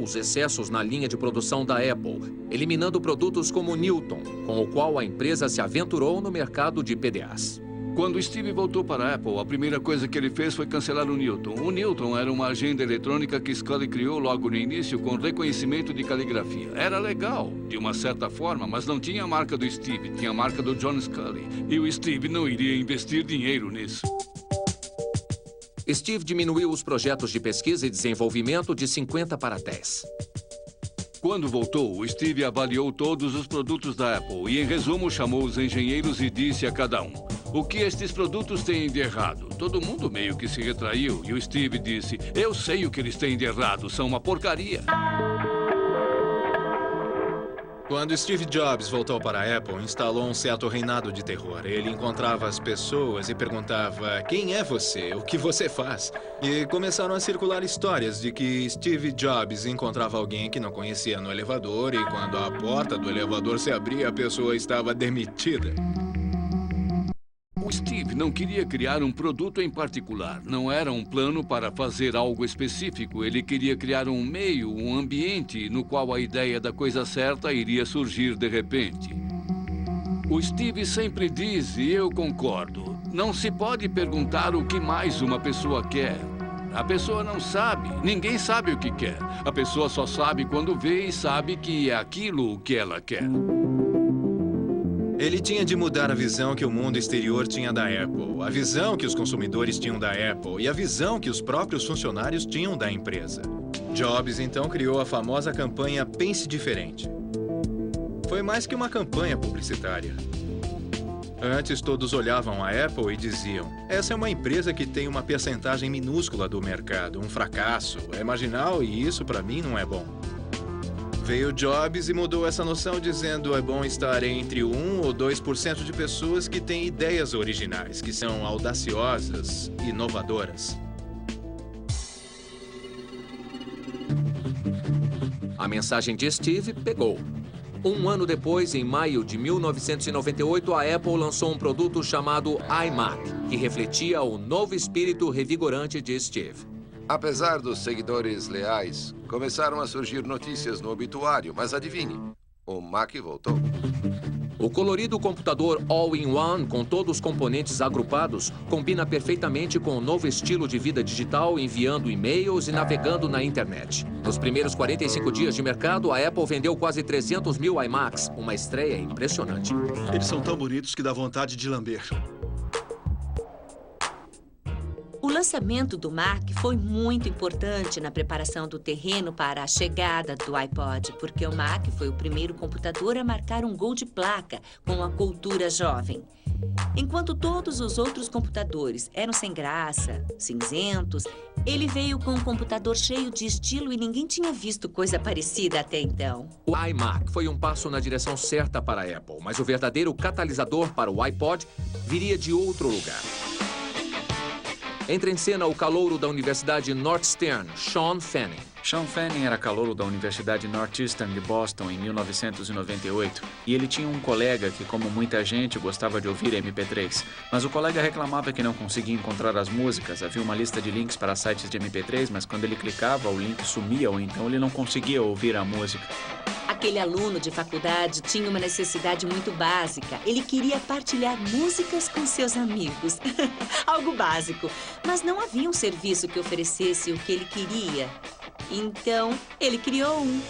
os excessos na linha de produção da Apple, eliminando produtos como o Newton, com o qual a empresa se aventurou no mercado de PDAs. Quando Steve voltou para a Apple, a primeira coisa que ele fez foi cancelar o Newton. O Newton era uma agenda eletrônica que Scully criou logo no início com reconhecimento de caligrafia. Era legal, de uma certa forma, mas não tinha a marca do Steve, tinha a marca do John Scully. E o Steve não iria investir dinheiro nisso. Steve diminuiu os projetos de pesquisa e desenvolvimento de 50 para 10. Quando voltou, o Steve avaliou todos os produtos da Apple e, em resumo, chamou os engenheiros e disse a cada um: o que estes produtos têm de errado? Todo mundo meio que se retraiu e o Steve disse: eu sei o que eles têm de errado, são uma porcaria. Quando Steve Jobs voltou para a Apple, instalou um certo reinado de terror. Ele encontrava as pessoas e perguntava: quem é você? O que você faz? E começaram a circular histórias de que Steve Jobs encontrava alguém que não conhecia no elevador e quando a porta do elevador se abria, a pessoa estava demitida. O Steve não queria criar um produto em particular. Não era um plano para fazer algo específico. Ele queria criar um meio, um ambiente no qual a ideia da coisa certa iria surgir de repente. O Steve sempre diz, e eu concordo, não se pode perguntar o que mais uma pessoa quer. A pessoa não sabe, ninguém sabe o que quer. A pessoa só sabe quando vê e sabe que é aquilo o que ela quer. Ele tinha de mudar a visão que o mundo exterior tinha da Apple, a visão que os consumidores tinham da Apple e a visão que os próprios funcionários tinham da empresa. Jobs, então, criou a famosa campanha Pense Diferente. Foi mais que uma campanha publicitária. Antes, todos olhavam a Apple e diziam: essa é uma empresa que tem uma percentagem minúscula do mercado, um fracasso, é marginal e isso, para mim, não é bom. Veio Jobs e mudou essa noção dizendo: é bom estar entre 1 ou 2% de pessoas que têm ideias originais, que são audaciosas, inovadoras. A mensagem de Steve pegou. Um ano depois, em maio de 1998, a Apple lançou um produto chamado iMac, que refletia o novo espírito revigorante de Steve. Apesar dos seguidores leais, começaram a surgir notícias no obituário, mas adivinhe, o Mac voltou. O colorido computador All-in-One, com todos os componentes agrupados, combina perfeitamente com o novo estilo de vida digital, enviando e-mails e navegando na internet. Nos primeiros 45 dias de mercado, a Apple vendeu quase 300 mil iMacs, uma estreia impressionante. Eles são tão bonitos que dá vontade de lamber. O lançamento do Mac foi muito importante na preparação do terreno para a chegada do iPod, porque o Mac foi o primeiro computador a marcar um gol de placa com a cultura jovem. Enquanto todos os outros computadores eram sem graça, cinzentos, ele veio com um computador cheio de estilo e ninguém tinha visto coisa parecida até então. O iMac foi um passo na direção certa para a Apple, mas o verdadeiro catalisador para o iPod viria de outro lugar. Entra em cena o calouro da Universidade Northeastern, Sean Fanning. Sean Fanning era calouro da Universidade Northeastern de Boston em 1998 e ele tinha um colega que, como muita gente, gostava de ouvir MP3. Mas o colega reclamava que não conseguia encontrar as músicas. Havia uma lista de links para sites de MP3, mas quando ele clicava, o link sumia ou então ele não conseguia ouvir a música. Aquele aluno de faculdade tinha uma necessidade muito básica. Ele queria partilhar músicas com seus amigos. Algo básico. Mas não havia um serviço que oferecesse o que ele queria. Então, ele criou um.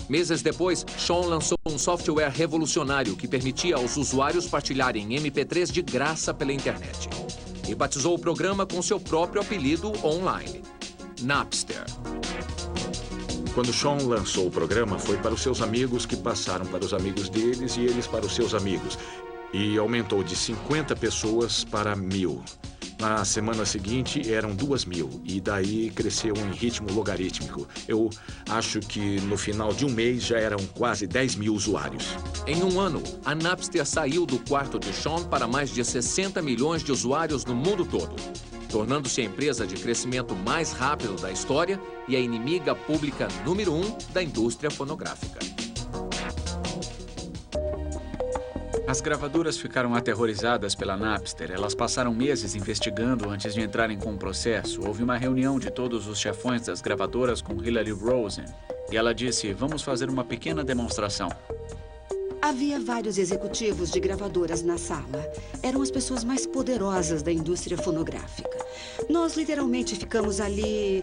Meses depois, Sean lançou um software revolucionário que permitia aos usuários partilharem MP3 de graça pela internet. E batizou o programa com seu próprio apelido online, Napster. Quando Sean lançou o programa, foi para os seus amigos que passaram para os amigos deles e eles para os seus amigos. E aumentou de 50 pessoas para 1.000. Na semana seguinte, eram 2.000 e daí cresceu em ritmo logarítmico. Eu acho que no final de um mês já eram quase 10.000 usuários. Em um ano, a Napster saiu do quarto de Sean para mais de 60 milhões de usuários no mundo todo, tornando-se a empresa de crescimento mais rápido da história e a inimiga pública número 1 da indústria fonográfica. A As gravadoras ficaram aterrorizadas pela Napster. Elas passaram meses investigando antes de entrarem com o processo. Houve uma reunião de todos os chefões das gravadoras com Hillary Rosen. E ela disse, vamos fazer uma pequena demonstração. Havia vários executivos de gravadoras na sala. Eram as pessoas mais poderosas da indústria fonográfica. Nós literalmente ficamos ali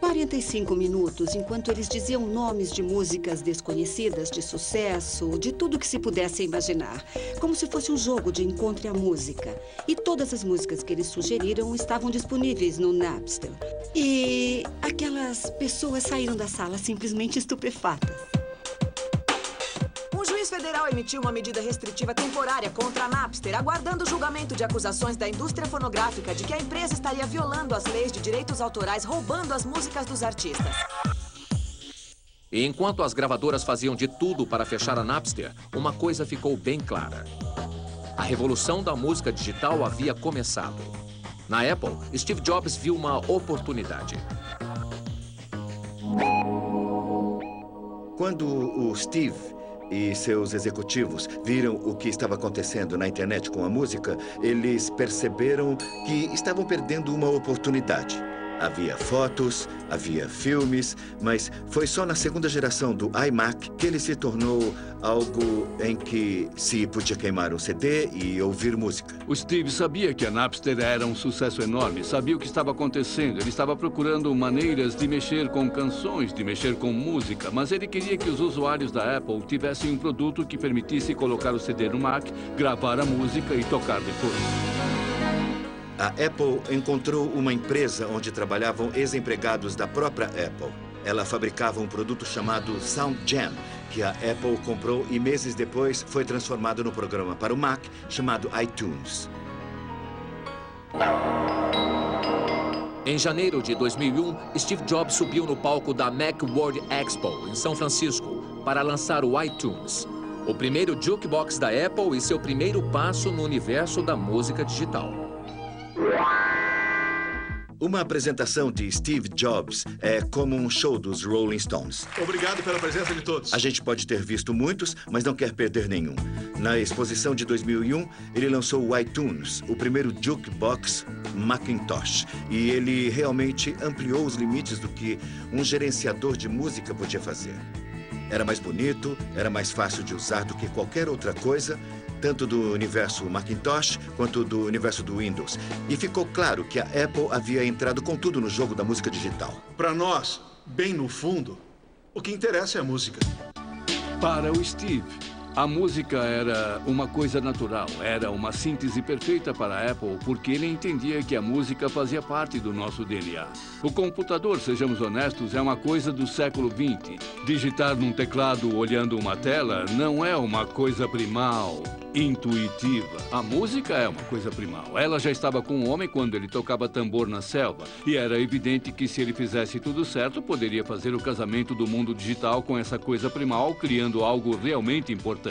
45 minutos, enquanto eles diziam nomes de músicas desconhecidas, de sucesso, de tudo que se pudesse imaginar. Como se fosse um jogo de encontre a música. E todas as músicas que eles sugeriram estavam disponíveis no Napster. E aquelas pessoas saíram da sala simplesmente estupefatas. Um juiz federal emitiu uma medida restritiva temporária contra a Napster, aguardando o julgamento de acusações da indústria fonográfica de que a empresa estaria violando as leis de direitos autorais, roubando as músicas dos artistas. E enquanto as gravadoras faziam de tudo para fechar a Napster, uma coisa ficou bem clara. A revolução da música digital havia começado. Na Apple, Steve Jobs viu uma oportunidade. Quando o Steve e seus executivos viram o que estava acontecendo na internet com a música, eles perceberam que estavam perdendo uma oportunidade. Havia fotos, havia filmes, mas foi só na segunda geração do iMac que ele se tornou algo em que se podia queimar um CD e ouvir música. O Steve sabia que a Napster era um sucesso enorme, sabia o que estava acontecendo. Ele estava procurando maneiras de mexer com canções, de mexer com música, mas ele queria que os usuários da Apple tivessem um produto que permitisse colocar o CD no Mac, gravar a música e tocar depois. A Apple encontrou uma empresa onde trabalhavam ex-empregados da própria Apple. Ela fabricava um produto chamado Sound Jam, que a Apple comprou e meses depois foi transformado no programa para o Mac chamado iTunes. Em janeiro de 2001, Steve Jobs subiu no palco da Macworld Expo, em São Francisco, para lançar o iTunes, o primeiro jukebox da Apple e seu primeiro passo no universo da música digital. Uma apresentação de Steve Jobs é como um show dos Rolling Stones. Obrigado pela presença de todos. A gente pode ter visto muitos, mas não quer perder nenhum. Na exposição de 2001, ele lançou o iTunes, o primeiro jukebox Macintosh. E ele realmente ampliou os limites do que um gerenciador de música podia fazer. Era mais bonito, era mais fácil de usar do que qualquer outra coisa, tanto do universo Macintosh quanto do universo do Windows. E ficou claro que a Apple havia entrado com tudo no jogo da música digital. Para nós, bem no fundo, o que interessa é a música. Para o Steve, a música era uma coisa natural, era uma síntese perfeita para a Apple, porque ele entendia que a música fazia parte do nosso DNA. O computador, sejamos honestos, é uma coisa do século XX. Digitar num teclado olhando uma tela não é uma coisa primal, intuitiva. A música é uma coisa primal. Ela já estava com o homem quando ele tocava tambor na selva, e era evidente que se ele fizesse tudo certo, poderia fazer o casamento do mundo digital com essa coisa primal, criando algo realmente importante.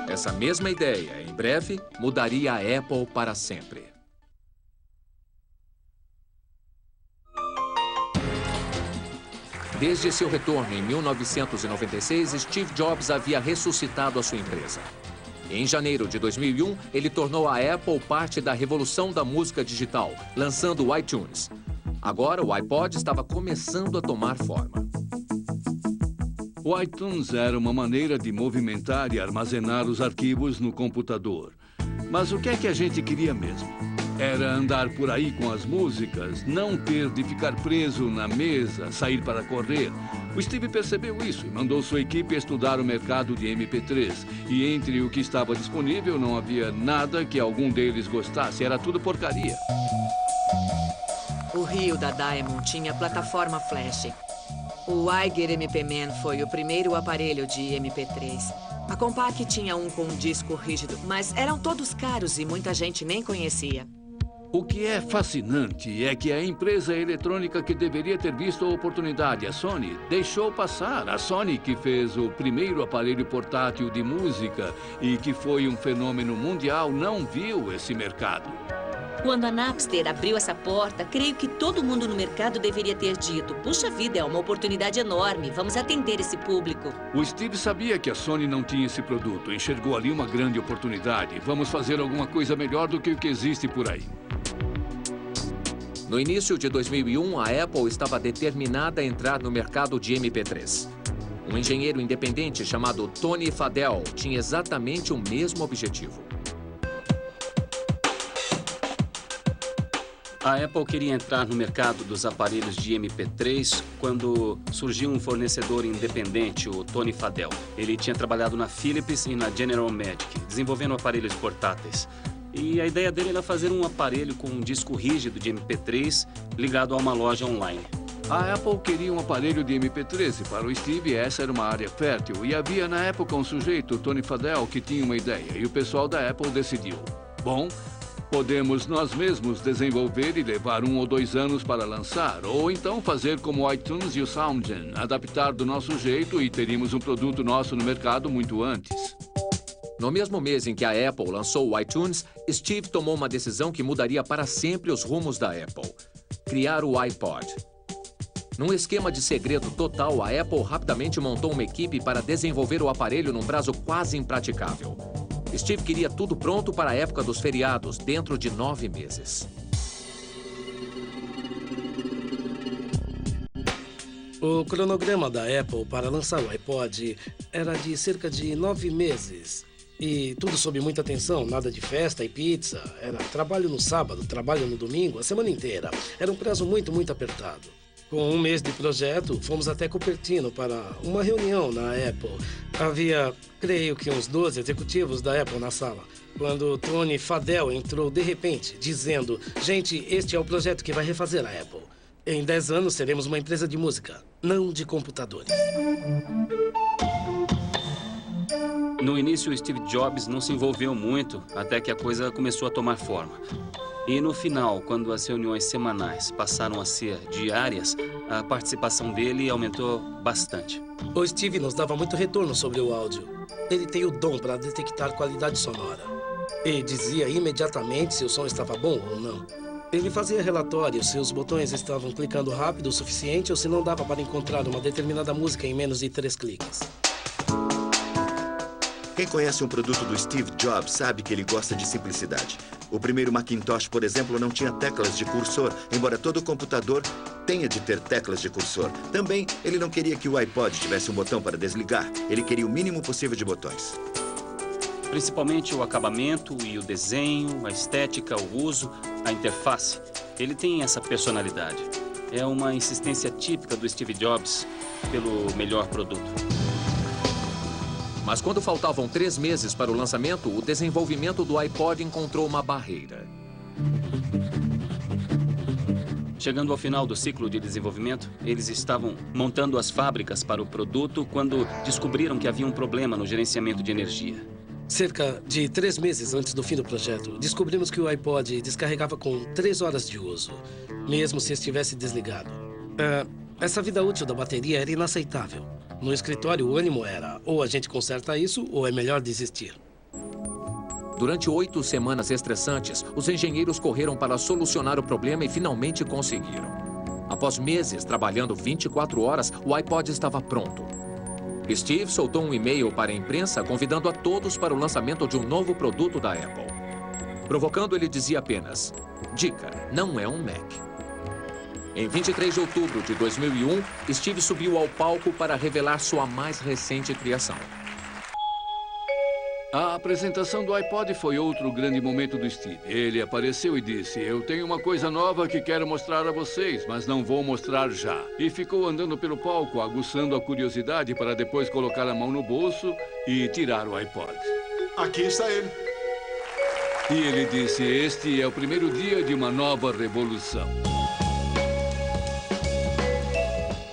Essa mesma ideia, em breve, mudaria a Apple para sempre. Desde seu retorno em 1996, Steve Jobs havia ressuscitado a sua empresa. Em janeiro de 2001, ele tornou a Apple parte da revolução da música digital, lançando o iTunes. Agora, o iPod estava começando a tomar forma. O iTunes era uma maneira de movimentar e armazenar os arquivos no computador. Mas o que é que a gente queria mesmo? Era andar por aí com as músicas, não ter de ficar preso na mesa, sair para correr. O Steve percebeu isso e mandou sua equipe estudar o mercado de MP3. E entre o que estava disponível, não havia nada que algum deles gostasse. Era tudo porcaria. O Rio da Diamond tinha plataforma Flash. O Iger MP-Man foi o primeiro aparelho de MP3. A Compaq tinha um com disco rígido, mas eram todos caros e muita gente nem conhecia. O que é fascinante é que a empresa eletrônica que deveria ter visto a oportunidade, a Sony, deixou passar. A Sony, que fez o primeiro aparelho portátil de música e que foi um fenômeno mundial, não viu esse mercado. Quando a Napster abriu essa porta, creio que todo mundo no mercado deveria ter dito: puxa vida, é uma oportunidade enorme, vamos atender esse público. O Steve sabia que a Sony não tinha esse produto. Enxergou ali uma grande oportunidade. Vamos fazer alguma coisa melhor do que o que existe por aí. No início de 2001, a Apple estava determinada a entrar no mercado de MP3. Um engenheiro independente chamado Tony Fadell tinha exatamente o mesmo objetivo. A Apple queria entrar no mercado dos aparelhos de MP3 quando surgiu um fornecedor independente, o Tony Fadell. Ele tinha trabalhado na Philips e na General Magic, desenvolvendo aparelhos portáteis. E a ideia dele era fazer um aparelho com um disco rígido de MP3 ligado a uma loja online. A Apple queria um aparelho de MP3 e para o Steve essa era uma área fértil. E havia na época um sujeito, Tony Fadell, que tinha uma ideia. E o pessoal da Apple decidiu: bom, podemos nós mesmos desenvolver e levar 1 ou 2 anos para lançar. Ou então fazer como o iTunes e o SoundGen, adaptar do nosso jeito e teríamos um produto nosso no mercado muito antes. No mesmo mês em que a Apple lançou o iTunes, Steve tomou uma decisão que mudaria para sempre os rumos da Apple: criar o iPod. Num esquema de segredo total, a Apple rapidamente montou uma equipe para desenvolver o aparelho num prazo quase impraticável. Steve queria tudo pronto para a época dos feriados, dentro de 9 meses. O cronograma da Apple para lançar o iPod era de cerca de 9 meses. E tudo sob muita atenção, nada de festa e pizza. Era trabalho no sábado, trabalho no domingo, a semana inteira. Era um prazo muito apertado. Com 1 mês de projeto, fomos até Cupertino para uma reunião na Apple. Havia, creio que uns 12 executivos da Apple na sala. Quando Tony Fadell entrou de repente, dizendo: gente, este é o projeto que vai refazer a Apple. Em 10 anos seremos uma empresa de música, não de computadores. No início, o Steve Jobs não se envolveu muito, até que a coisa começou a tomar forma. E no final, quando as reuniões semanais passaram a ser diárias, a participação dele aumentou bastante. O Steve nos dava muito retorno sobre o áudio. Ele tem o dom para detectar qualidade sonora. E dizia imediatamente se o som estava bom ou não. Ele fazia relatórios se os botões estavam clicando rápido o suficiente ou se não dava para encontrar uma determinada música em menos de 3 cliques. Quem conhece um produto do Steve Jobs sabe que ele gosta de simplicidade. O primeiro Macintosh, por exemplo, não tinha teclas de cursor, embora todo computador tenha de ter teclas de cursor. Também, ele não queria que o iPod tivesse um botão para desligar. Ele queria o mínimo possível de botões. Principalmente o acabamento e o desenho, a estética, o uso, a interface. Ele tem essa personalidade. É uma insistência típica do Steve Jobs pelo melhor produto. Mas quando faltavam 3 meses para o lançamento, o desenvolvimento do iPod encontrou uma barreira. Chegando ao final do ciclo de desenvolvimento, eles estavam montando as fábricas para o produto quando descobriram que havia um problema no gerenciamento de energia. Cerca de 3 meses antes do fim do projeto, descobrimos que o iPod descarregava com 3 horas de uso, mesmo se estivesse desligado. Essa vida útil da bateria era inaceitável. No escritório, o ânimo era: ou a gente conserta isso, ou é melhor desistir. Durante 8 semanas estressantes, os engenheiros correram para solucionar o problema e finalmente conseguiram. Após meses trabalhando 24 horas, o iPod estava pronto. Steve soltou um e-mail para a imprensa convidando a todos para o lançamento de um novo produto da Apple. Provocando, ele dizia apenas: dica, não é um Mac. Em 23 de outubro de 2001, Steve subiu ao palco para revelar sua mais recente criação. A apresentação do iPod foi outro grande momento do Steve. Ele apareceu e disse: eu tenho uma coisa nova que quero mostrar a vocês, mas não vou mostrar já. E ficou andando pelo palco, aguçando a curiosidade para depois colocar a mão no bolso e tirar o iPod. Aqui está ele. E ele disse: este é o primeiro dia de uma nova revolução.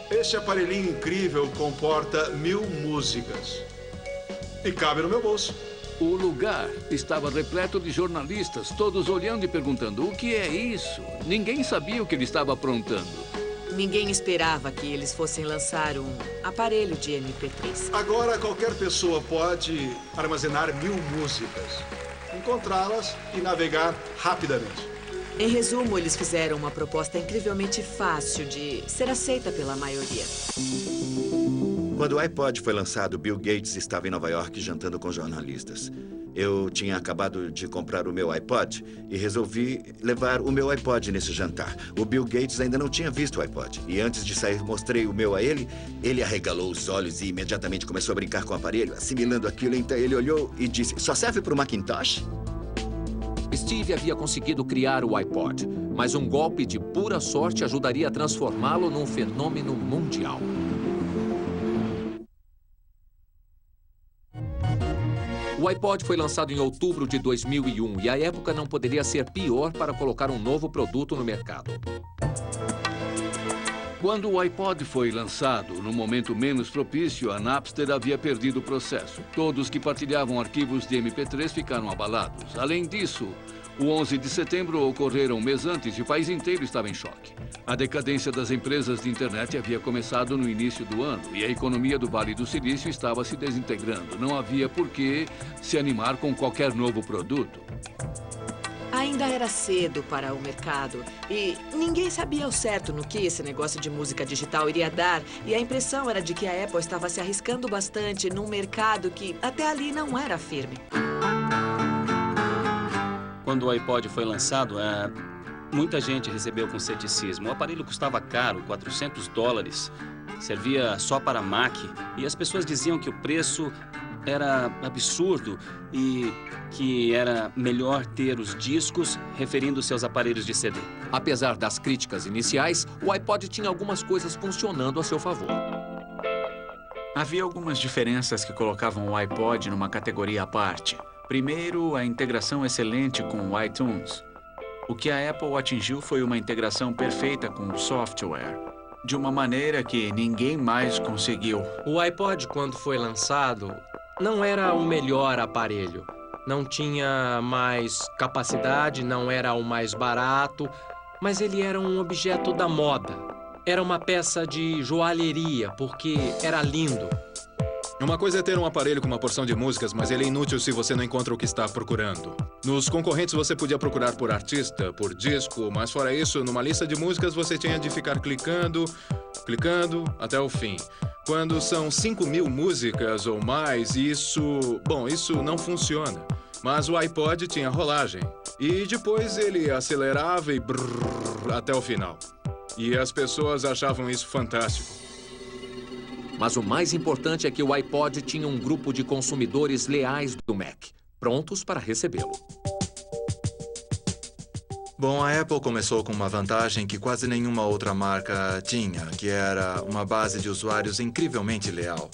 Este aparelhinho incrível comporta 1000 músicas. E cabe no meu bolso. O lugar estava repleto de jornalistas, todos olhando e perguntando: o que é isso? Ninguém sabia o que ele estava aprontando. Ninguém esperava que eles fossem lançar um aparelho de MP3. Agora qualquer pessoa pode armazenar 1000 músicas, encontrá-las e navegar rapidamente. Em resumo, eles fizeram uma proposta incrivelmente fácil de ser aceita pela maioria. Quando o iPod foi lançado, Bill Gates estava em Nova York jantando com jornalistas. Eu tinha acabado de comprar o meu iPod e resolvi levar o meu iPod nesse jantar. O Bill Gates ainda não tinha visto o iPod. E antes de sair, mostrei o meu a ele. Ele arregalou os olhos e imediatamente começou a brincar com o aparelho, assimilando aquilo. Então ele olhou e disse, só serve para o Macintosh? Steve havia conseguido criar o iPod, mas um golpe de pura sorte ajudaria a transformá-lo num fenômeno mundial. O iPod foi lançado em outubro de 2001 e a época não poderia ser pior para colocar um novo produto no mercado. Quando o iPod foi lançado, no momento menos propício, a Napster havia perdido o processo. Todos que partilhavam arquivos de MP3 ficaram abalados. Além disso, o 11 de setembro ocorreram um mês antes e o país inteiro estava em choque. A decadência das empresas de internet havia começado no início do ano e a economia do Vale do Silício estava se desintegrando. Não havia por que se animar com qualquer novo produto. Ainda era cedo para o mercado e ninguém sabia ao certo no que esse negócio de música digital iria dar. E a impressão era de que a Apple estava se arriscando bastante num mercado que até ali não era firme. Quando o iPod foi lançado, muita gente recebeu com ceticismo. O aparelho custava caro, $400. Servia só para Mac e as pessoas diziam que o preço era absurdo e que era melhor ter os discos referindo seus aparelhos de CD. Apesar das críticas iniciais, o iPod tinha algumas coisas funcionando a seu favor. Havia algumas diferenças que colocavam o iPod numa categoria à parte. Primeiro, a integração excelente com o iTunes. O que a Apple atingiu foi uma integração perfeita com o software, de uma maneira que ninguém mais conseguiu. O iPod, quando foi lançado, não era o melhor aparelho. Não tinha mais capacidade, não era o mais barato, mas ele era um objeto da moda. Era uma peça de joalheria, porque era lindo. Uma coisa é ter um aparelho com uma porção de músicas, mas ele é inútil se você não encontra o que está procurando. Nos concorrentes você podia procurar por artista, por disco, mas fora isso, numa lista de músicas você tinha de ficar clicando até o fim. Quando são 5.000 músicas ou mais, isso não funciona. Mas o iPod tinha rolagem. E depois ele acelerava e até o final. E as pessoas achavam isso fantástico. Mas o mais importante é que o iPod tinha um grupo de consumidores leais do Mac, prontos para recebê-lo. Bom, a Apple começou com uma vantagem que quase nenhuma outra marca tinha, que era uma base de usuários incrivelmente leal.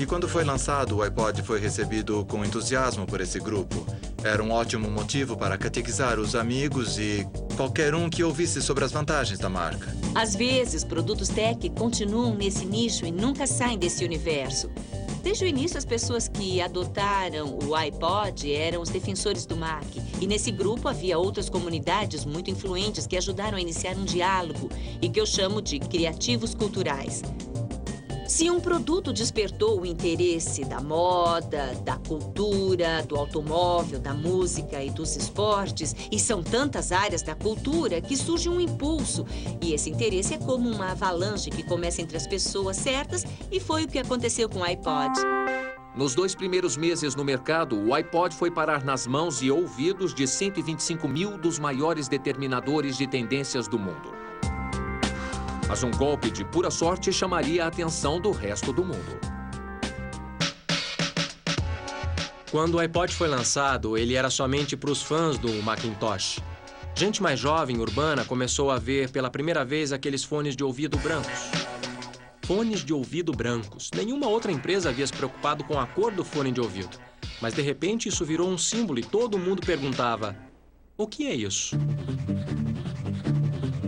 E quando foi lançado, o iPod foi recebido com entusiasmo por esse grupo. Era um ótimo motivo para catequizar os amigos e qualquer um que ouvisse sobre as vantagens da marca. Às vezes, produtos tech continuam nesse nicho e nunca saem desse universo. Desde o início, as pessoas que adotaram o iPod eram os defensores do Mac. E nesse grupo havia outras comunidades muito influentes que ajudaram a iniciar um diálogo e que eu chamo de criativos culturais. Se um produto despertou o interesse da moda, da cultura, do automóvel, da música e dos esportes, e são tantas áreas da cultura que surge um impulso. E esse interesse é como uma avalanche que começa entre as pessoas certas e foi o que aconteceu com o iPod. Nos 2 primeiros meses no mercado, o iPod foi parar nas mãos e ouvidos de 125.000 dos maiores determinadores de tendências do mundo. Mas um golpe de pura sorte chamaria a atenção do resto do mundo. Quando o iPod foi lançado, ele era somente para os fãs do Macintosh. Gente mais jovem, urbana, começou a ver pela primeira vez aqueles fones de ouvido brancos. Fones de ouvido brancos. Nenhuma outra empresa havia se preocupado com a cor do fone de ouvido. Mas, de repente, isso virou um símbolo e todo mundo perguntava: o que é isso?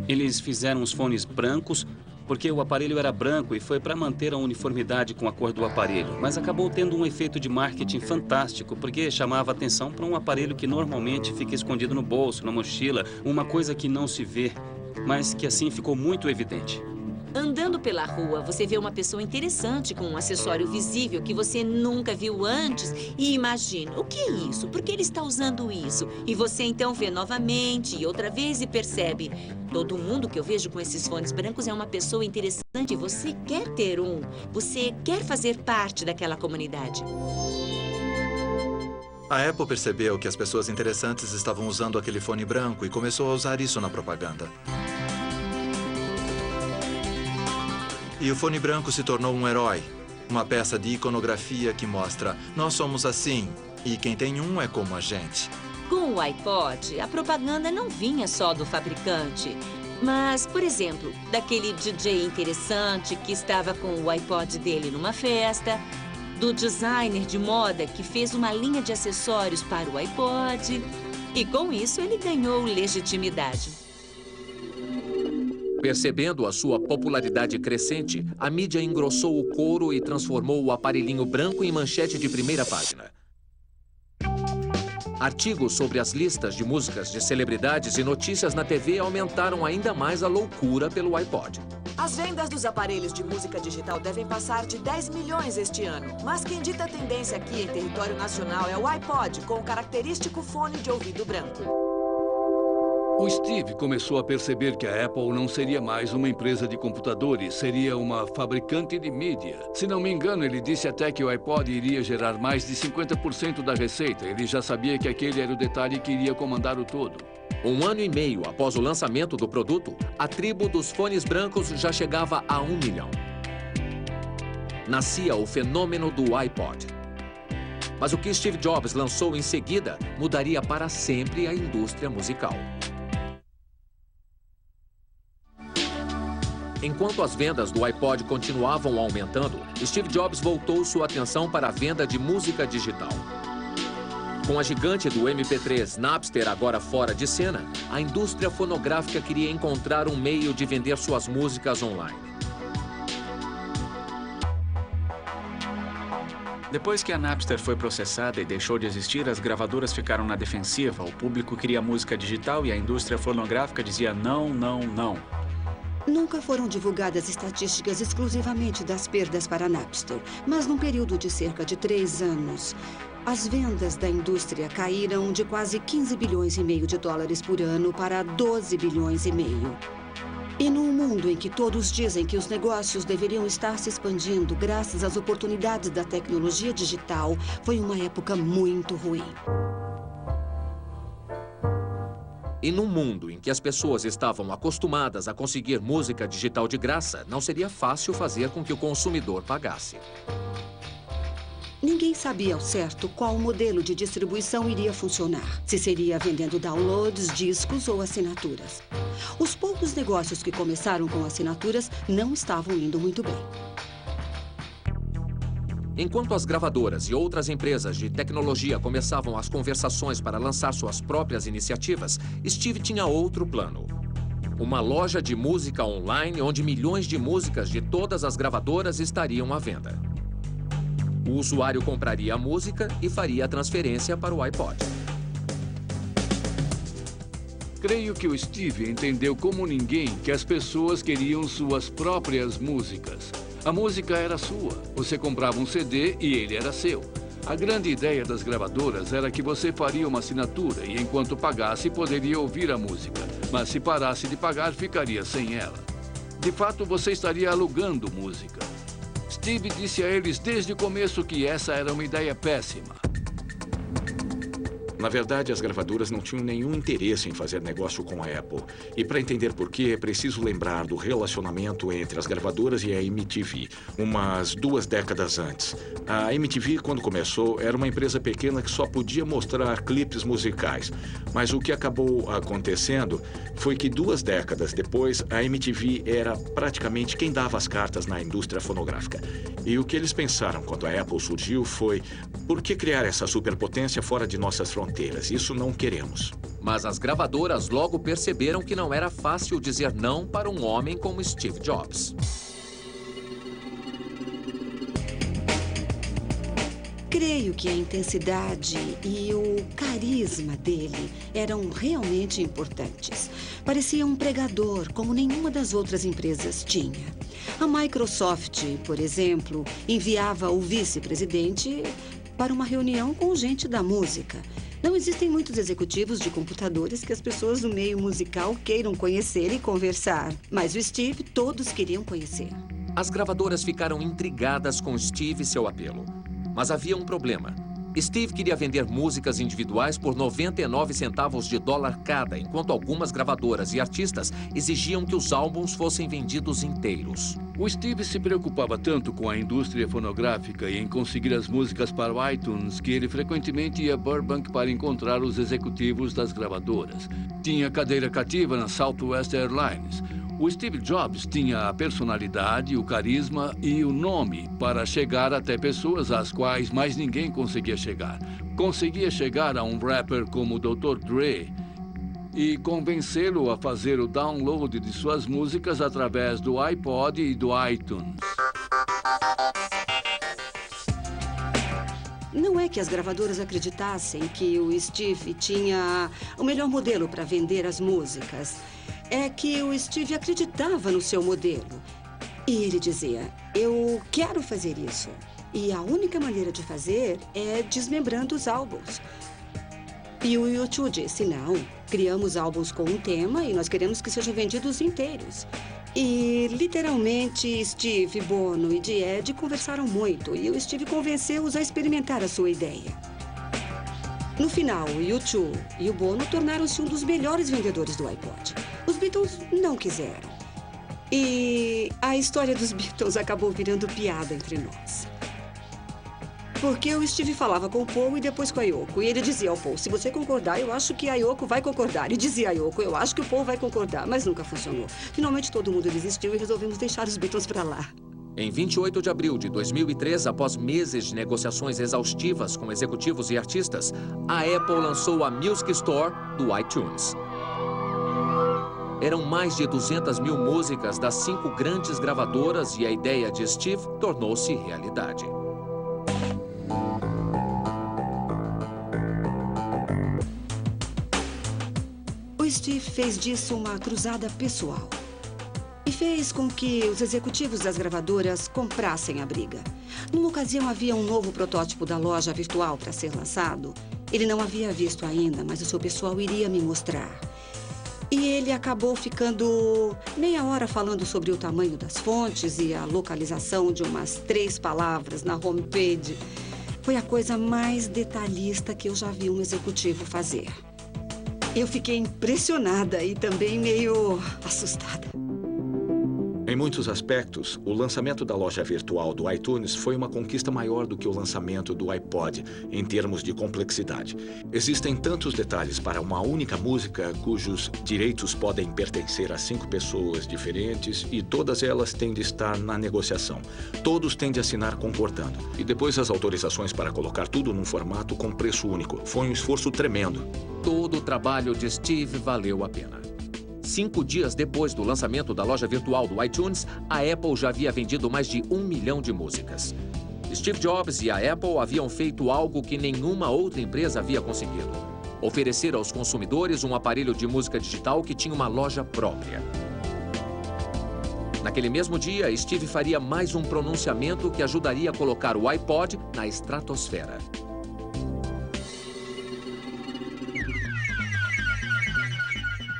Eles fizeram os fones brancos porque o aparelho era branco e foi para manter a uniformidade com a cor do aparelho. Mas acabou tendo um efeito de marketing fantástico, porque chamava atenção para um aparelho que normalmente fica escondido no bolso, na mochila, uma coisa que não se vê, mas que assim ficou muito evidente. Andando pela rua, você vê uma pessoa interessante com um acessório visível que você nunca viu antes e imagina, o que é isso? Por que ele está usando isso? E você então vê novamente e outra vez e percebe, todo mundo que eu vejo com esses fones brancos é uma pessoa interessante e você quer ter um. Você quer fazer parte daquela comunidade. A Apple percebeu que as pessoas interessantes estavam usando aquele fone branco e começou a usar isso na propaganda. E o fone branco se tornou um herói, uma peça de iconografia que mostra nós somos assim e quem tem um é como a gente. Com o iPod, a propaganda não vinha só do fabricante, mas, por exemplo, daquele DJ interessante que estava com o iPod dele numa festa, do designer de moda que fez uma linha de acessórios para o iPod, e com isso ele ganhou legitimidade. Percebendo a sua popularidade crescente, a mídia engrossou o couro e transformou o aparelhinho branco em manchete de primeira página. Artigos sobre as listas de músicas de celebridades e notícias na TV aumentaram ainda mais a loucura pelo iPod. As vendas dos aparelhos de música digital devem passar de 10 milhões este ano. Mas quem dita a tendência aqui em território nacional é o iPod, com o característico fone de ouvido branco. O Steve começou a perceber que a Apple não seria mais uma empresa de computadores, seria uma fabricante de mídia. Se não me engano, ele disse até que o iPod iria gerar mais de 50% da receita. Ele já sabia que aquele era o detalhe que iria comandar o todo. 1 ano e meio após o lançamento do produto, a tribo dos fones brancos já chegava a 1 milhão. Nascia o fenômeno do iPod. Mas o que Steve Jobs lançou em seguida mudaria para sempre a indústria musical. Enquanto as vendas do iPod continuavam aumentando, Steve Jobs voltou sua atenção para a venda de música digital. Com a gigante do MP3 Napster agora fora de cena, a indústria fonográfica queria encontrar um meio de vender suas músicas online. Depois que a Napster foi processada e deixou de existir, as gravadoras ficaram na defensiva, o público queria música digital e a indústria fonográfica dizia não, não, não. Nunca foram divulgadas estatísticas exclusivamente das perdas para a Napster, mas num período de cerca de 3 anos, as vendas da indústria caíram de quase 15 bilhões e meio de dólares por ano para 12 bilhões e meio. E num mundo em que todos dizem que os negócios deveriam estar se expandindo graças às oportunidades da tecnologia digital, foi uma época muito ruim. E num mundo em que as pessoas estavam acostumadas a conseguir música digital de graça, não seria fácil fazer com que o consumidor pagasse. Ninguém sabia ao certo qual modelo de distribuição iria funcionar. Se seria vendendo downloads, discos ou assinaturas. Os poucos negócios que começaram com assinaturas não estavam indo muito bem. Enquanto as gravadoras e outras empresas de tecnologia começavam as conversações para lançar suas próprias iniciativas, Steve tinha outro plano. Uma loja de música online onde milhões de músicas de todas as gravadoras estariam à venda. O usuário compraria a música e faria a transferência para o iPod. Creio que o Steve entendeu como ninguém que as pessoas queriam suas próprias músicas. A música era sua. Você comprava um CD e ele era seu. A grande ideia das gravadoras era que você faria uma assinatura e, enquanto pagasse, poderia ouvir a música. Mas se parasse de pagar, ficaria sem ela. De fato, você estaria alugando música. Steve disse a eles desde o começo que essa era uma ideia péssima. Na verdade, as gravadoras não tinham nenhum interesse em fazer negócio com a Apple. E para entender por quê, é preciso lembrar do relacionamento entre as gravadoras e a MTV, umas 2 décadas antes. A MTV, quando começou, era uma empresa pequena que só podia mostrar clipes musicais. Mas o que acabou acontecendo foi que 2 décadas depois, a MTV era praticamente quem dava as cartas na indústria fonográfica. E o que eles pensaram quando a Apple surgiu foi: por que criar essa superpotência fora de nossas fronteiras? Isso não queremos. Mas as gravadoras logo perceberam que não era fácil dizer não para um homem como Steve Jobs. creio que a intensidade e o carisma dele eram realmente importantes. Parecia um pregador, como nenhuma das outras empresas tinha. A Microsoft, por exemplo, enviava o vice-presidente para uma reunião com gente da música. Não existem muitos executivos de computadores que as pessoas do meio musical queiram conhecer e conversar. Mas o Steve, todos queriam conhecer. As gravadoras ficaram intrigadas com Steve e seu apelo. Mas havia um problema. Steve queria vender músicas individuais por 99 centavos de dólar cada, enquanto algumas gravadoras e artistas exigiam que os álbuns fossem vendidos inteiros. O Steve se preocupava tanto com a indústria fonográfica e em conseguir as músicas para o iTunes que ele frequentemente ia a Burbank para encontrar os executivos das gravadoras. Tinha cadeira cativa na Southwest Airlines. O Steve Jobs tinha a personalidade, o carisma e o nome para chegar até pessoas às quais mais ninguém conseguia chegar. Conseguia chegar a um rapper como o Dr. Dre e convencê-lo a fazer o download de suas músicas através do iPod e do iTunes. Não é que as gravadoras acreditassem que o Steve tinha o melhor modelo para vender as músicas. É que o Steve acreditava no seu modelo. E ele dizia, eu quero fazer isso. E a única maneira de fazer é desmembrando os álbuns. E o U2 disse, não, criamos álbuns com um tema e nós queremos que sejam vendidos inteiros. E, literalmente, Steve, Bono e Ed conversaram muito e o Steve convenceu-os a experimentar a sua ideia. No final, o U2 e o Bono tornaram-se um dos melhores vendedores do iPod. Os Beatles não quiseram. E a história dos Beatles acabou virando piada entre nós. Porque o Steve falava com o Paul e depois com a Yoko. E ele dizia ao Paul, se você concordar, eu acho que a Yoko vai concordar. E dizia a Yoko, eu acho que o Paul vai concordar. Mas nunca funcionou. Finalmente todo mundo desistiu e resolvemos deixar os Beatles pra lá. Em 28 de abril de 2003, após meses de negociações exaustivas com executivos e artistas, a Apple lançou a Music Store do iTunes. Eram mais de 200 mil músicas das 5 grandes gravadoras e a ideia de Steve tornou-se realidade. O Steve fez disso uma cruzada pessoal. E fez com que os executivos das gravadoras comprassem a briga. Numa ocasião, havia um novo protótipo da loja virtual para ser lançado. Ele não havia visto ainda, mas o seu pessoal iria me mostrar. E ele acabou ficando meia hora falando sobre o tamanho das fontes e a localização de umas 3 palavras na homepage. Foi a coisa mais detalhista que eu já vi um executivo fazer. Eu fiquei impressionada e também meio assustada. Em muitos aspectos, o lançamento da loja virtual do iTunes foi uma conquista maior do que o lançamento do iPod, em termos de complexidade. Existem tantos detalhes para uma única música cujos direitos podem pertencer a 5 pessoas diferentes e todas elas têm de estar na negociação. Todos têm de assinar concordando. E depois as autorizações para colocar tudo num formato com preço único. Foi um esforço tremendo. Todo o trabalho de Steve valeu a pena. 5 dias depois do lançamento da loja virtual do iTunes, a Apple já havia vendido mais de 1 milhão de músicas. Steve Jobs e a Apple haviam feito algo que nenhuma outra empresa havia conseguido: oferecer aos consumidores um aparelho de música digital que tinha uma loja própria. Naquele mesmo dia, Steve faria mais um pronunciamento que ajudaria a colocar o iPod na estratosfera.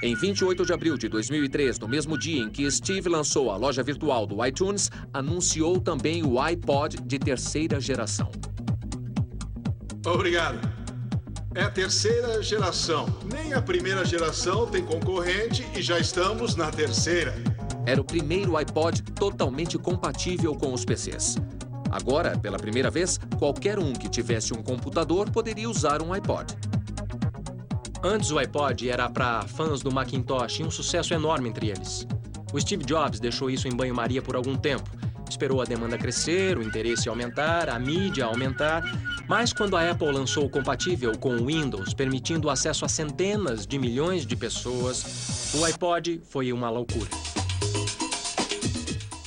Em 28 de abril de 2003, no mesmo dia em que Steve lançou a loja virtual do iTunes, anunciou também o iPod de 3ª geração. Obrigado. É a 3ª geração. Nem a 1ª geração tem concorrente e já estamos na 3ª. Era o primeiro iPod totalmente compatível com os PCs. Agora, pela primeira vez, qualquer um que tivesse um computador poderia usar um iPod. Antes o iPod era para fãs do Macintosh e um sucesso enorme entre eles. O Steve Jobs deixou isso em banho-maria por algum tempo. Esperou a demanda crescer, o interesse aumentar, a mídia aumentar. Mas quando a Apple lançou o compatível com o Windows, permitindo o acesso a centenas de milhões de pessoas, o iPod foi uma loucura.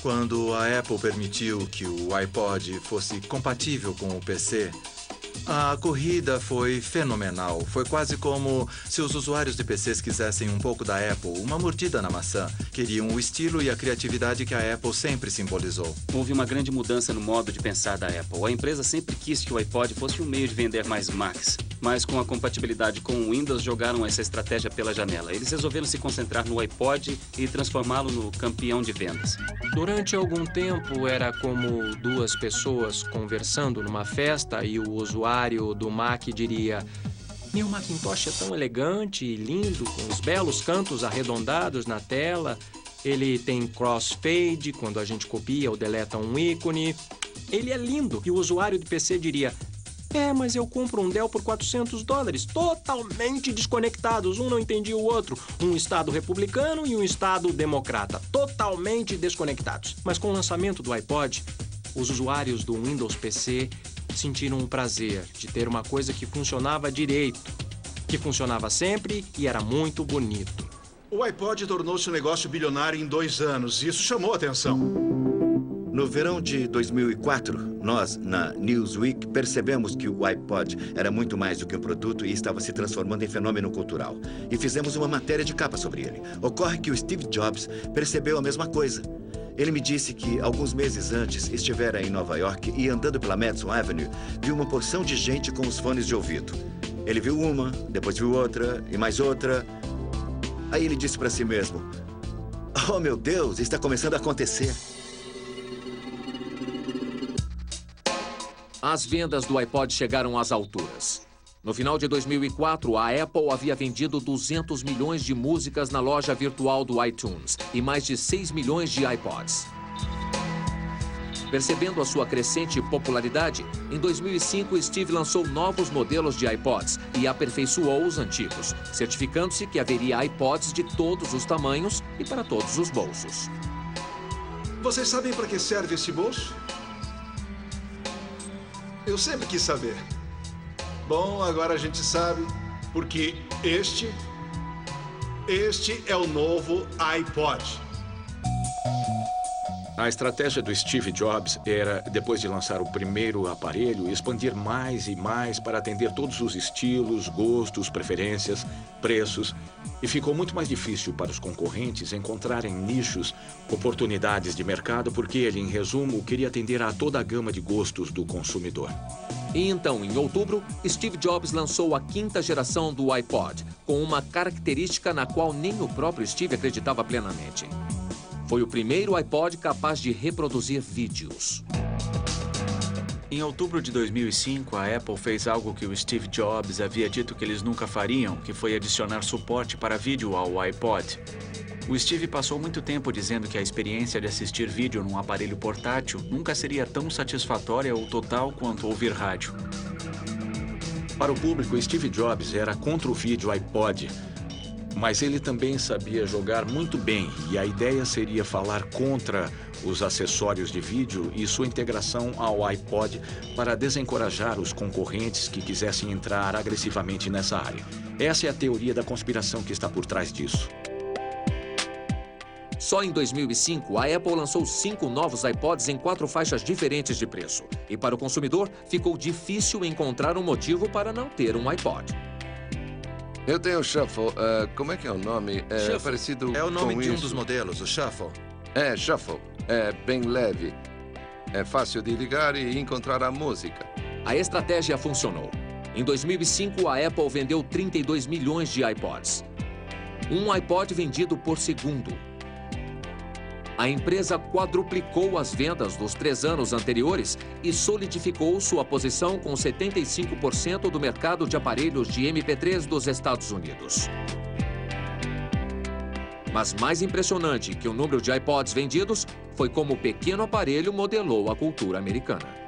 Quando a Apple permitiu que o iPod fosse compatível com o PC, A corrida foi fenomenal. Foi quase como se os usuários de PCs quisessem um pouco da Apple, uma mordida na maçã. Queriam o estilo e a criatividade que a Apple sempre simbolizou. Houve uma grande mudança no modo de pensar da Apple. A empresa sempre quis que o iPod fosse um meio de vender mais Macs. Mas com a compatibilidade com o Windows, jogaram essa estratégia pela janela. Eles resolveram se concentrar no iPod e transformá-lo no campeão de vendas. Durante algum tempo, era como duas pessoas conversando numa festa e o usuário do Mac diria: meu Macintosh é tão elegante e lindo, com os belos cantos arredondados na tela. Ele tem crossfade quando a gente copia ou deleta um ícone. Ele é lindo. E o usuário de PC diria: mas eu compro um Dell por $400, totalmente desconectados, um não entendia o outro. Um estado republicano e um estado democrata, totalmente desconectados. Mas com o lançamento do iPod, os usuários do Windows PC sentiram o prazer de ter uma coisa que funcionava direito, que funcionava sempre e era muito bonito. O iPod tornou-se um negócio bilionário em 2 anos e isso chamou a atenção. No verão de 2004, nós, na Newsweek, percebemos que o iPod era muito mais do que um produto e estava se transformando em fenômeno cultural. E fizemos uma matéria de capa sobre ele. Ocorre que o Steve Jobs percebeu a mesma coisa. Ele me disse que, alguns meses antes, estivera em Nova York e, andando pela Madison Avenue, viu uma porção de gente com os fones de ouvido. Ele viu uma, depois viu outra e mais outra. Aí ele disse para si mesmo: oh, meu Deus, está começando a acontecer. As vendas do iPod chegaram às alturas. No final de 2004, a Apple havia vendido 200 milhões de músicas na loja virtual do iTunes e mais de 6 milhões de iPods. Percebendo a sua crescente popularidade, em 2005, Steve lançou novos modelos de iPods e aperfeiçoou os antigos, certificando-se que haveria iPods de todos os tamanhos e para todos os bolsos. Vocês sabem para que serve esse bolso? Eu sempre quis saber. Bom, agora a gente sabe, porque este é o novo iPod. A estratégia do Steve Jobs era, depois de lançar o primeiro aparelho, expandir mais e mais para atender todos os estilos, gostos, preferências, preços. E ficou muito mais difícil para os concorrentes encontrarem nichos, oportunidades de mercado, porque ele, em resumo, queria atender a toda a gama de gostos do consumidor. E então, em outubro, Steve Jobs lançou a 5ª geração do iPod, com uma característica na qual nem o próprio Steve acreditava plenamente. Foi o primeiro iPod capaz de reproduzir vídeos. Em outubro de 2005, a Apple fez algo que o Steve Jobs havia dito que eles nunca fariam, que foi adicionar suporte para vídeo ao iPod. O Steve passou muito tempo dizendo que a experiência de assistir vídeo num aparelho portátil nunca seria tão satisfatória ou total quanto ouvir rádio. Para o público, Steve Jobs era contra o vídeo iPod, mas ele também sabia jogar muito bem, e a ideia seria falar contra os acessórios de vídeo e sua integração ao iPod para desencorajar os concorrentes que quisessem entrar agressivamente nessa área. Essa é a teoria da conspiração que está por trás disso. Só em 2005, a Apple lançou 5 novos iPods em 4 faixas diferentes de preço. E para o consumidor, ficou difícil encontrar um motivo para não ter um iPod. Eu tenho o Shuffle. Como é que é o nome? É parecido É o nome com de um isso. dos modelos, o Shuffle. É, Shuffle. É bem leve. É fácil de ligar e encontrar a música. A estratégia funcionou. Em 2005, a Apple vendeu 32 milhões de iPods. Um iPod vendido por segundo. A empresa quadruplicou as vendas dos 3 anos anteriores e solidificou sua posição com 75% do mercado de aparelhos de MP3 dos Estados Unidos. Mas mais impressionante que o número de iPods vendidos foi como o pequeno aparelho modelou a cultura americana.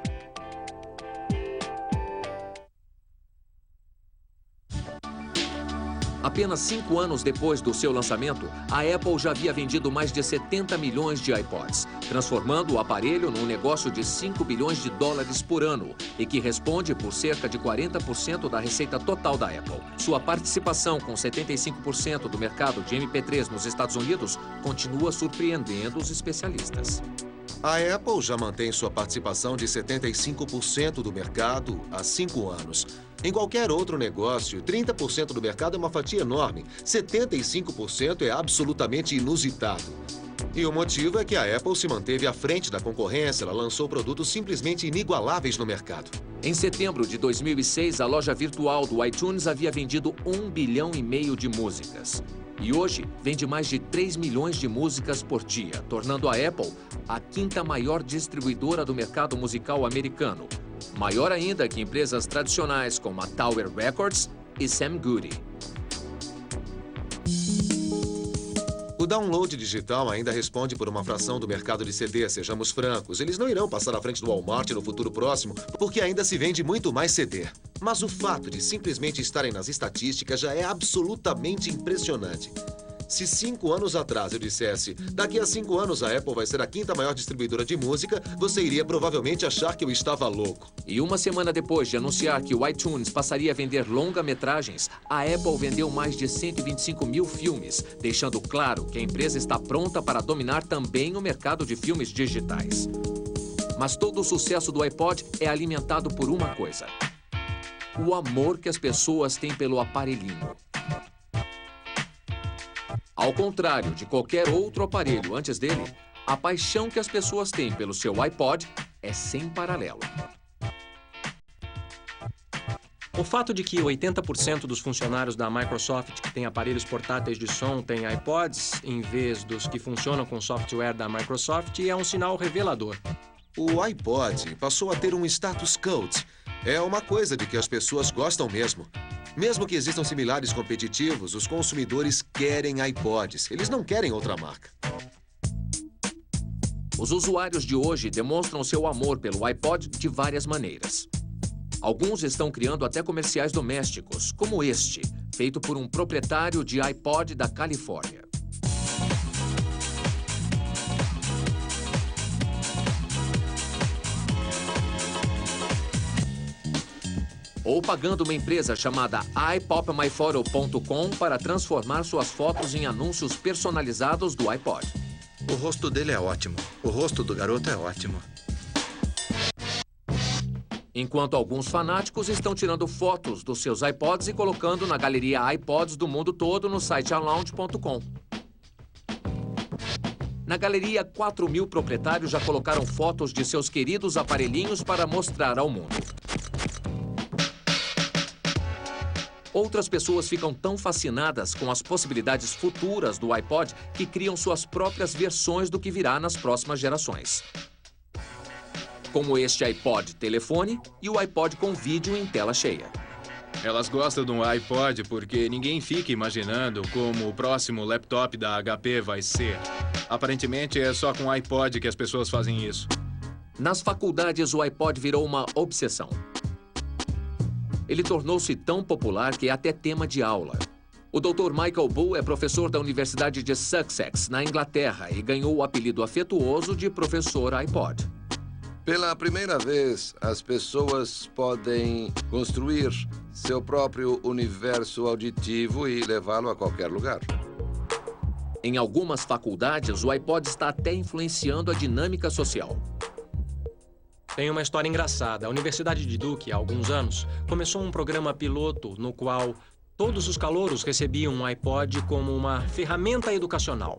Apenas 5 anos depois do seu lançamento, a Apple já havia vendido mais de 70 milhões de iPods, transformando o aparelho num negócio de 5 bilhões de dólares por ano e que responde por cerca de 40% da receita total da Apple. Sua participação com 75% do mercado de MP3 nos Estados Unidos continua surpreendendo os especialistas. A Apple já mantém sua participação de 75% do mercado há 5 anos. Em qualquer outro negócio, 30% do mercado é uma fatia enorme. 75% é absolutamente inusitado. E o motivo é que a Apple se manteve à frente da concorrência. Ela lançou produtos simplesmente inigualáveis no mercado. Em setembro de 2006, a loja virtual do iTunes havia vendido 1,5 bilhão de músicas. E hoje, vende mais de 3 milhões de músicas por dia, tornando a Apple a 5ª maior distribuidora do mercado musical americano. Maior ainda que empresas tradicionais como a Tower Records e Sam Goody. O download digital ainda responde por uma fração do mercado de CD, sejamos francos. Eles não irão passar à frente do Walmart no futuro próximo, porque ainda se vende muito mais CD. Mas o fato de simplesmente estarem nas estatísticas já é absolutamente impressionante. Se 5 anos atrás eu dissesse, daqui a 5 anos a Apple vai ser a 5ª maior distribuidora de música, você iria provavelmente achar que eu estava louco. E uma semana depois de anunciar que o iTunes passaria a vender longa-metragens, a Apple vendeu mais de 125 mil filmes, deixando claro que a empresa está pronta para dominar também o mercado de filmes digitais. Mas todo o sucesso do iPod é alimentado por uma coisa: o amor que as pessoas têm pelo aparelhinho. Ao contrário de qualquer outro aparelho antes dele, a paixão que as pessoas têm pelo seu iPod é sem paralelo. O fato de que 80% dos funcionários da Microsoft que têm aparelhos portáteis de som têm iPods, em vez dos que funcionam com software da Microsoft, é um sinal revelador. O iPod passou a ter um status cult. É uma coisa de que as pessoas gostam mesmo. Mesmo que existam similares competitivos, os consumidores querem iPods. Eles não querem outra marca. Os usuários de hoje demonstram seu amor pelo iPod de várias maneiras. Alguns estão criando até comerciais domésticos, como este, feito por um proprietário de iPod da Califórnia. Ou pagando uma empresa chamada iPopMyPhoto.com para transformar suas fotos em anúncios personalizados do iPod. O rosto dele é ótimo. O rosto do garoto é ótimo. Enquanto alguns fanáticos estão tirando fotos dos seus iPods e colocando na galeria iPods do mundo todo no site Alaunch.com. Na galeria, 4 mil proprietários já colocaram fotos de seus queridos aparelhinhos para mostrar ao mundo. Outras pessoas ficam tão fascinadas com as possibilidades futuras do iPod que criam suas próprias versões do que virá nas próximas gerações. Como este iPod telefone e o iPod com vídeo em tela cheia. Elas gostam do iPod porque ninguém fica imaginando como o próximo laptop da HP vai ser. Aparentemente é só com o iPod que as pessoas fazem isso. Nas faculdades, o iPod virou uma obsessão. Ele tornou-se tão popular que é até tema de aula. O Dr. Michael Bull é professor da Universidade de Sussex, na Inglaterra, e ganhou o apelido afetuoso de Professor iPod. Pela primeira vez, as pessoas podem construir seu próprio universo auditivo e levá-lo a qualquer lugar. Em algumas faculdades, o iPod está até influenciando a dinâmica social. Tem uma história engraçada. A Universidade de Duke, há alguns anos, começou um programa piloto no qual todos os calouros recebiam um iPod como uma ferramenta educacional.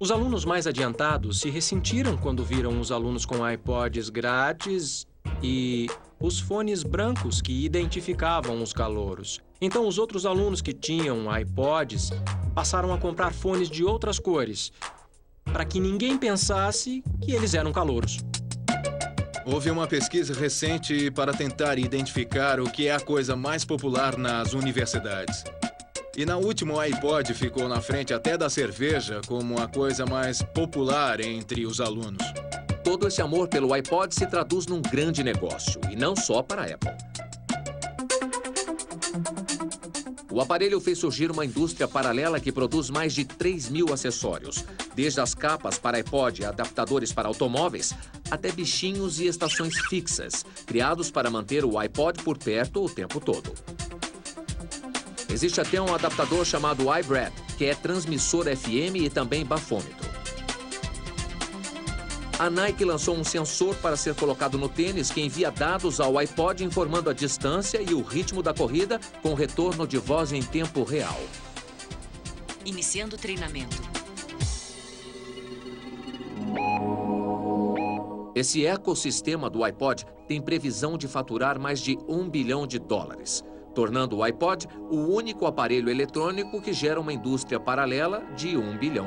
Os alunos mais adiantados se ressentiram quando viram os alunos com iPods grátis e os fones brancos que identificavam os calouros. Então, os outros alunos que tinham iPods passaram a comprar fones de outras cores, para que ninguém pensasse que eles eram calouros. Houve uma pesquisa recente para tentar identificar o que é a coisa mais popular nas universidades. E na última, o iPod ficou na frente até da cerveja como a coisa mais popular entre os alunos. Todo esse amor pelo iPod se traduz num grande negócio, e não só para a Apple. O aparelho fez surgir uma indústria paralela que produz mais de 3 mil acessórios, desde as capas para iPod e adaptadores para automóveis, até bichinhos e estações fixas, criados para manter o iPod por perto o tempo todo. Existe até um adaptador chamado iBrad, que é transmissor FM e também bafômetro. A Nike lançou um sensor para ser colocado no tênis que envia dados ao iPod informando a distância e o ritmo da corrida com retorno de voz em tempo real. Iniciando o treinamento. Esse ecossistema do iPod tem previsão de faturar mais de $1 bilhão, tornando o iPod o único aparelho eletrônico que gera uma indústria paralela de $1 bilhão.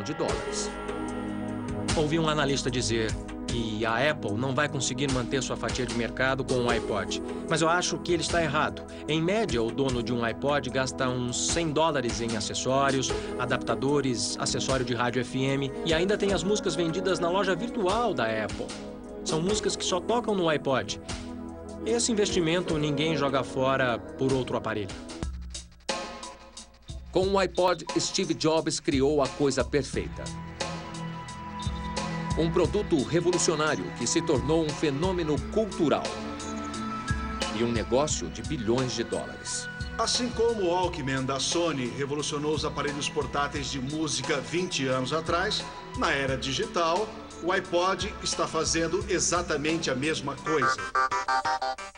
Ouvi um analista dizer que a Apple não vai conseguir manter sua fatia de mercado com o iPod. Mas eu acho que ele está errado. Em média, o dono de um iPod gasta uns $100 em acessórios, adaptadores, acessório de rádio FM e ainda tem as músicas vendidas na loja virtual da Apple. São músicas que só tocam no iPod. Esse investimento ninguém joga fora por outro aparelho. Com o iPod, Steve Jobs criou a coisa perfeita. Um produto revolucionário que se tornou um fenômeno cultural. E um negócio de bilhões de dólares. Assim como o Walkman da Sony revolucionou os aparelhos portáteis de música 20 anos atrás, na era digital, o iPod está fazendo exatamente a mesma coisa.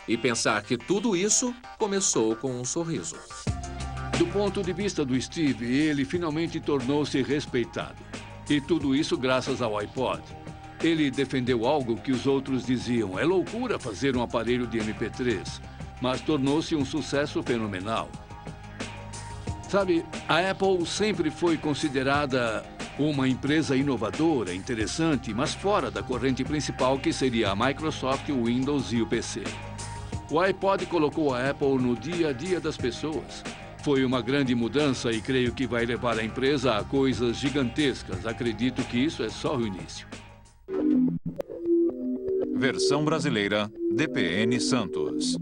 E pensar que tudo isso começou com um sorriso. Do ponto de vista do Steve, ele finalmente tornou-se respeitado. E tudo isso graças ao iPod. Ele defendeu algo que os outros diziam: é loucura fazer um aparelho de MP3, mas tornou-se um sucesso fenomenal. Sabe, a Apple sempre foi considerada uma empresa inovadora, interessante, mas fora da corrente principal que seria a Microsoft, o Windows e o PC. O iPod colocou a Apple no dia a dia das pessoas. Foi uma grande mudança e creio que vai levar a empresa a coisas gigantescas. Acredito que isso é só o início. Versão brasileira, DPN Santos.